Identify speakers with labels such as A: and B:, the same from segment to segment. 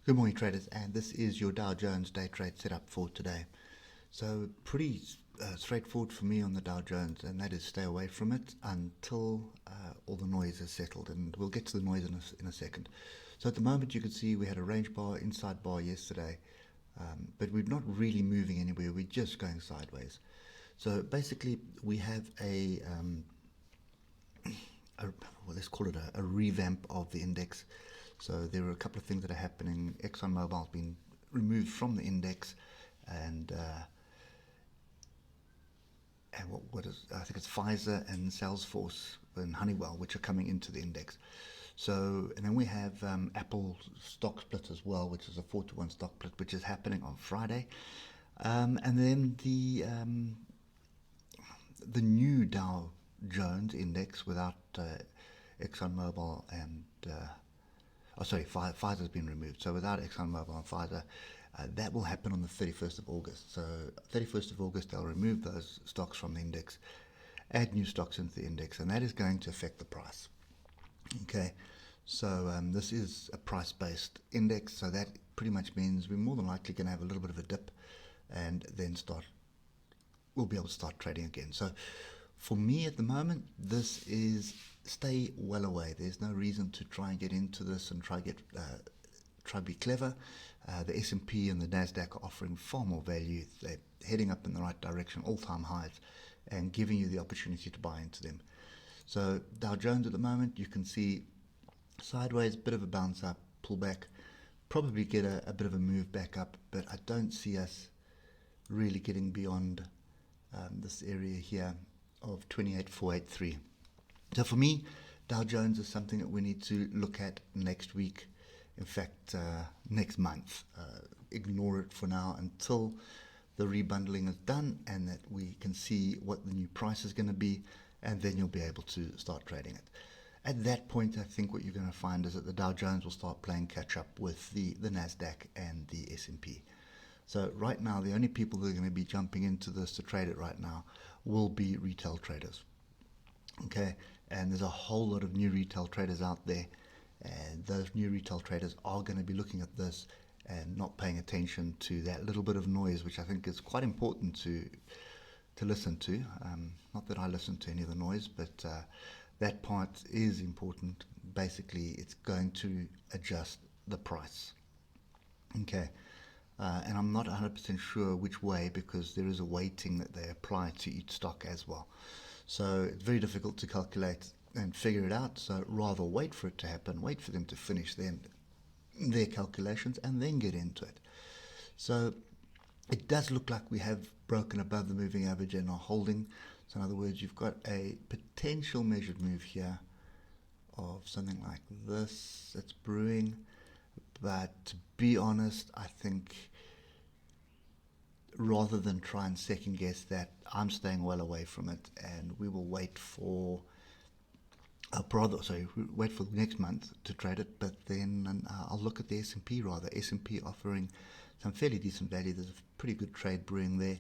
A: Good morning, traders, and this is your Dow Jones day trade setup for today. So pretty straightforward for me on the Dow Jones, and that is stay away from it until all the noise is settled, and we'll get to the noise in a second. So at the moment you can see we had a range bar, inside bar yesterday, but we're not really moving anywhere, we're just going sideways. So basically we have well, let's call it a revamp of the index. So there are a couple of things that are happening. ExxonMobil has been removed from the index, and what is, I think it's Pfizer and Salesforce and Honeywell, which are coming into the index. So, and then we have Apple stock split as well, which is a 4-to-1 stock split, which is happening on Friday. And then the new Dow Jones index without ExxonMobil and Pfizer has been removed. So without ExxonMobil and Pfizer, that will happen on the 31st of August. So 31st of August, they'll remove those stocks from the index, add new stocks into the index, and that is going to affect the price. Okay, so this is a price-based index, so that pretty much means we're more than likely going to have a little bit of a dip, and then we'll be able to start trading again. So for me at the moment, this is stay well away. There's no reason to try and get into this and try to be clever. The S&P and the NASDAQ are offering far more value. They're heading up in the right direction, all-time highs, and giving you the opportunity to buy into them. So Dow Jones at the moment, you can see sideways, bit of a bounce up, pull back, probably get a bit of a move back up, but I don't see us really getting beyond this area here of 28,483. So for me, Dow Jones is something that we need to look at next week. In fact, next month. Ignore it for now until the rebundling is done and that we can see what the new price is going to be, and then you'll be able to start trading it. At that point, I think what you're going to find is that the Dow Jones will start playing catch up with the NASDAQ and the S&P. So right now, the only people that are going to be jumping into this to trade it right now will be retail traders. Okay, and there's a whole lot of new retail traders out there, and those new retail traders are going to be looking at this and not paying attention to that little bit of noise, which I think is quite important to listen to. Not that I listen to any of the noise, but that part is important. Basically, it's going to adjust the price. Okay. And I'm not 100% sure which way, because there is a weighting that they apply to each stock as well. So it's very difficult to calculate and figure it out. So rather wait for it to happen, wait for them to finish their calculations, and then get into it. So it does look like we have broken above the moving average and are holding. So in other words, you've got a potential measured move here of something like this that's brewing. But to be honest, I think rather than try and second guess that, I'm staying well away from it, and we will wait for wait for next month to trade it. But then I'll look at the S&P rather. S&P offering some fairly decent value. There's a pretty good trade brewing there,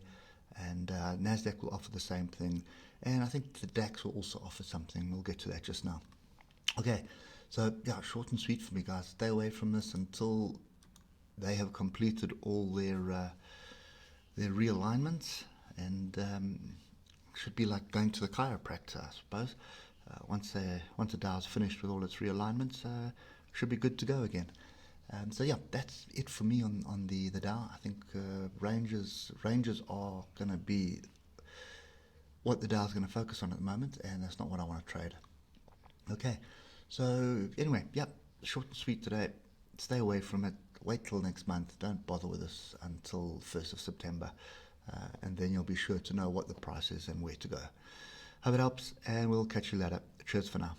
A: and NASDAQ will offer the same thing, and I think the DAX will also offer something. We'll get to that just now. Okay, so yeah, short and sweet for me, guys. Stay away from this until they have completed all their realignments, and should be like going to the chiropractor, I suppose. Once the Dow's finished with all its realignments, should be good to go again. So yeah, that's it for me on the Dow. I think ranges are going to be what the Dow's going to focus on at the moment, and that's not what I want to trade. Okay, so anyway, yep, short and sweet today. Stay away from it. Wait till next month. Don't bother with this until 1st of September, and then you'll be sure to know what the price is and where to go. Hope it helps, and we'll catch you later. Cheers for now.